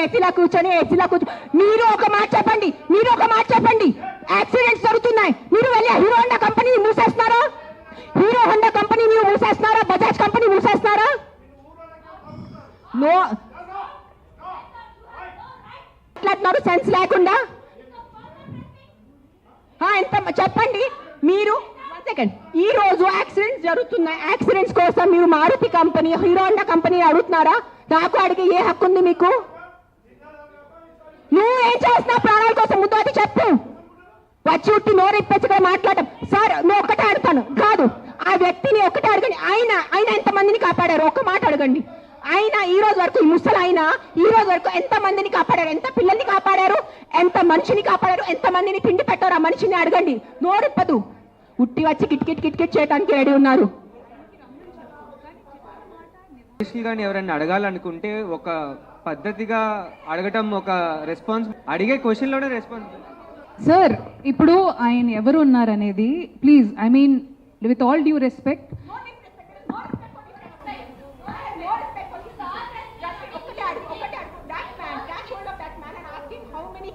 ఏసీలో కూర్చొని మీరు ఒక మాట చెప్పండి. యాక్సిడెంట్స్ జరుగుతున్నాయి, మీరు వెళ్ళి హీరో హోండా కంపెనీ మూసేస్తున్నారా? హీరో హోండా కంపెనీ మీరు మూసేస్తున్నారా? బజాజ్ కంపెనీ మూసేస్తున్నారా? నో మాట్లాడుతున్నారు సెన్స్ లేకుండా. ఎంత చెప్పండి మీరు. ఈ రోజు యాక్సిడెంట్స్ జరుగుతున్నాయి, యాక్సిడెంట్స్ కోసం మీరు Maruti company, Hero Honda company అడుగుతున్నారా? నాకు అడిగే ఏ హక్కు ఉంది మీకు? నువ్వు ఏం చేస్తున్నావు ప్రాణాల కోసం? ముందు అది చెప్పు. వచ్చి ఉట్టి నోరెప్పించగా మాట్లాడటం. సార్ నువ్వు ఒక్కటే అడుగుతాను కాదు, ఆ వ్యక్తిని ఒక్కటే అడగండి. ఆయన ఎంతమందిని కాపాడారు? ఒక్క మాట అడగండి. ఆయన ఈ రోజు వరకు, ఈ ముసలి ఆయన ఈ రోజు వరకు ఎంత మందిని కాపాడారు? ఎంత పిల్లల్ని కాపాడారు? ఎంత మనిషిని కాపాడారు? ఎంత మందిని తిండి పెట్టారు? ఆ మనిషిని అడగండి. నోరెప్పదు. ఉట్టి వచ్చి కిట్కిట్ చేయడానికి రెడీ ఉన్నారు. కానీ ఎవరైనా అడగాలనుకుంటే ఒక పద్ధతిగా అడగటం, ఒక రెస్పాన్స్, అడిగే క్వశ్చన్లోనే రెస్పాన్స్. సార్ ఇప్పుడు ఆయన ఎవరు ఉన్నారనేది please, I mean with all due respect,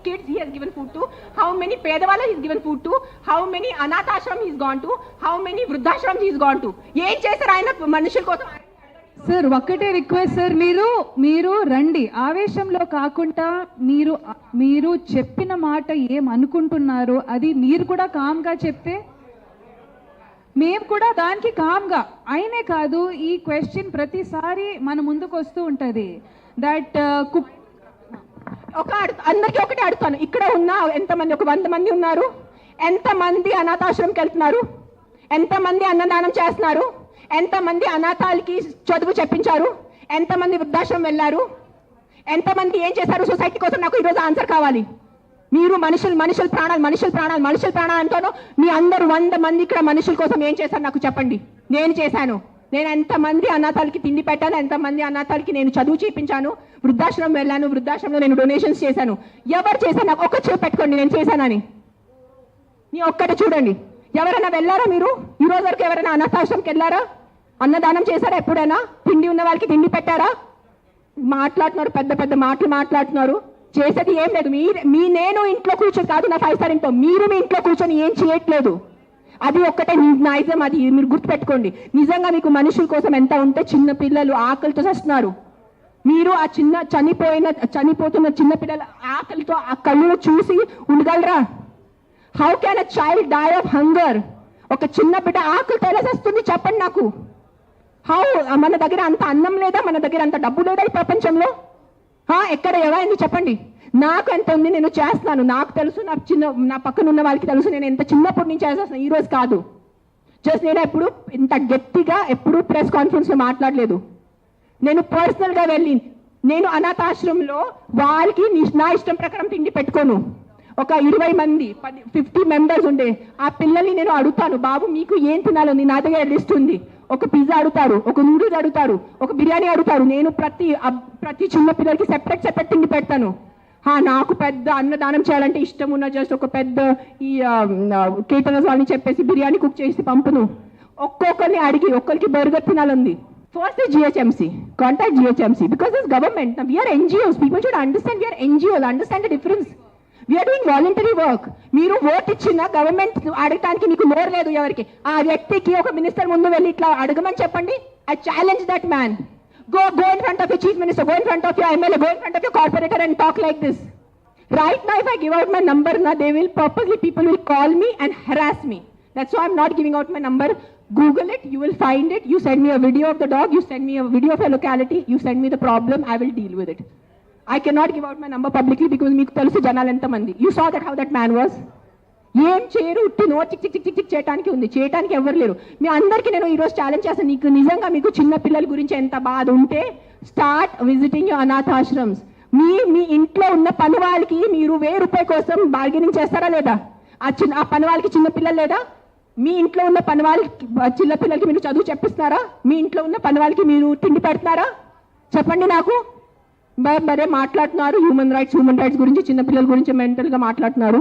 kids he has given food to, how many pedavalla he has given food to, how many anathashram he has gone to, how many vruddhashram he has gone to. ఏం చేశారు ఆయన మనుషుల కోసం? Sir ఒక్కటే request sir, మీరు రండి, ఆవేశంలో కాకుండా మీరు చెప్పిన మాట ఏం అనుకుంటున్నారు అది మీరు కూడా కామ్గా చెప్తే మేము కూడా దానికి కామ్గా. అయినే కాదు, ఈ క్వశ్చన్ ప్రతిసారి మన ముందుకు వస్తూ ఉంటుంది. దట్ అందరికీ ఒకటి అడుగుతాను, ఇక్కడ ఉన్న ఎంతమంది, ఒక 100 మంది ఉన్నారు, ఎంతమంది అనాథాశ్రమంకి వెళ్తున్నారు? ఎంతమంది అన్నదానం చేస్తున్నారు? ఎంతమంది అనాథాలకి చదువు చెప్పించారు? ఎంతమంది వృద్ధాశ్రమం వెళ్ళారు? ఎంతమంది ఏం చేశారు సొసైటీ కోసం? నాకు ఈరోజు ఆన్సర్ కావాలి. మీరు మనుషుల ప్రాణాలు అంటాను. మీ అందరూ 100 మంది ఇక్కడ మనుషుల కోసం ఏం చేశారు నాకు చెప్పండి. నేను చేశాను. నేను ఎంతమంది అనాథాలకి తిండి పెట్టాను? ఎంతమంది అనాథాలకి నేను చదువు చేయించాను? వృద్ధాశ్రమం వెళ్ళాను, వృద్ధాశ్రమంలో నేను డొనేషన్స్ చేశాను. ఎవరు చేశాను? నాకు ఒక్క చేయి పెట్టుకోండి నేను చేశానని. నీ ఒక్కటి చూడండి. ఎవరైనా వెళ్ళారా మీరు? ఈ రోజు వరకు ఎవరైనా అనాథాశ్రమంకి వెళ్ళారా? అన్నదానం చేశారా ఎప్పుడైనా? తిండి ఉన్న వాళ్ళకి తిండి పెట్టారా? మాట్లాడుతున్నారు, పెద్ద పెద్ద మాటలు మాట్లాడుతున్నారు. చేసేది ఏం లేదు. నేను ఇంట్లో కూర్చొని కాదు, నా 5 స్టార్ ఇంట్లో, మీరు మీ ఇంట్లో కూర్చొని ఏం చేయట్లేదు. అది ఒక్కటే నైజం. అది మీరు గుర్తుపెట్టుకోండి. నిజంగా మీకు మనుషుల కోసం ఎంత ఉంటే, చిన్న పిల్లలు ఆకలితో చేస్తున్నారు. మీరు ఆ చనిపోతున్న చిన్న పిల్లల ఆకలితో ఆ కళ్ళు చూసి ఉండగలరా? How can a child die of hunger? ఒక చిన్న బిడ్డ ఆకలితో ఎలా చేస్తుంది చెప్పండి నాకు. హౌ? మన దగ్గర అంత అన్నం లేదా? మన దగ్గర అంత డబ్బు లేదా ఈ ప్రపంచంలో? ఎక్కడ ఎవరైంది చెప్పండి. నాకు ఎంత ఉంది, నేను చేస్తున్నాను. నాకు తెలుసు, నా పక్కన ఉన్న వాళ్ళకి తెలుసు. నేను ఎంత చిన్నప్పటి నుంచి చేస్తాను, ఈ రోజు కాదు. జస్ట్ నేను ఎప్పుడు ఇంత గట్టిగా ఎప్పుడు ప్రెస్ కాన్ఫరెన్స్లో మాట్లాడలేదు. నేను పర్సనల్గా వెళ్ళి, నేను అనాథాశ్రమంలో వాళ్ళకి నా ఇష్టం ప్రకారం తిండి పెట్టుకోను. ఒక 20 మంది 50 మెంబర్స్ ఉండే ఆ పిల్లల్ని నేను అడుగుతాను, బాబు మీకు ఏం తినాలని? నా దగ్గర లిస్ట్ ఉంది. ఒక పిజ్జా అడుగుతారు, ఒక నూడిల్స్ అడుగుతారు, ఒక బిర్యానీ అడుగుతారు. నేను ప్రతి చిన్న పిల్లలకి సెపరేట్ తిండి పెడతాను. నాకు పెద్ద అన్నదానం చేయాలంటే ఇష్టం ఉన్న జస్ట్ ఒక పెద్ద ఈ కేటరర్స్ వాళ్ళని చెప్పేసి బిర్యానీ కుక్ చేసి పంపును. ఒక్కొక్కరిని అడిగి ఒక్కరికి బర్గర్ తినాలంది. First GHMC, contact GHMC because this government, we are NGOs, people should understand we are NGOs, understand the difference. We are doing voluntary work. మీరు ఓట్ ఇచ్చిన గవర్నమెంట్ అడగటానికి మీకు నోరు లేదు ఎవరికి. ఆ వ్యక్తికి ఒక మినిస్టర్ ముందు వెళ్ళి ఇట్లా అడగమని చెప్పండి. I challenge that man. Go in front of your chief minister, go in front of your MLA, go in front of your corporator and talk like this. Right now if I give out my number, they will purposely, people will call me and harass me. That's why I'm not giving out my number. Google it, you will find it. You send me a video of the dog, you send me a video of a locality, you send me the problem, I will deal with it. I cannot give out my number publicly because meeku telusu janalu enta mandi. You saw that how that man was. ఏం చేయరు, ఉట్టి no చిక్ చేయడానికి ఉంది. చేయడానికి ఎవరు లేరు. మీ అందరికీ నేను ఈరోజు ఛాలెంజ్ చేస్తాను. నీకు నిజంగా మీకు చిన్న పిల్లల గురించి ఎంత బాధ ఉంటే స్టార్ట్ విజిటింగ్ యువర్ అనాథాశ్రమ్స్. మీ ఇంట్లో ఉన్న పని వాళ్ళకి మీరు 1000 రూపాయల కోసం బార్గెనింగ్ చేస్తారా లేదా? ఆ పని వాళ్ళకి చిన్న పిల్లలు లేదా? మీ ఇంట్లో ఉన్న పని వాళ్ళకి చిన్న పిల్లలకి మీరు చదువు చెప్పిస్తున్నారా? మీ ఇంట్లో ఉన్న పని వాళ్ళకి మీరు తిండి పెడుతున్నారా? చెప్పండి నాకు. మరే మాట్లాడుతున్నారు హ్యూమన్ రైట్స్ గురించి, చిన్న పిల్లల గురించి మెంటల్గా మాట్లాడుతున్నారు.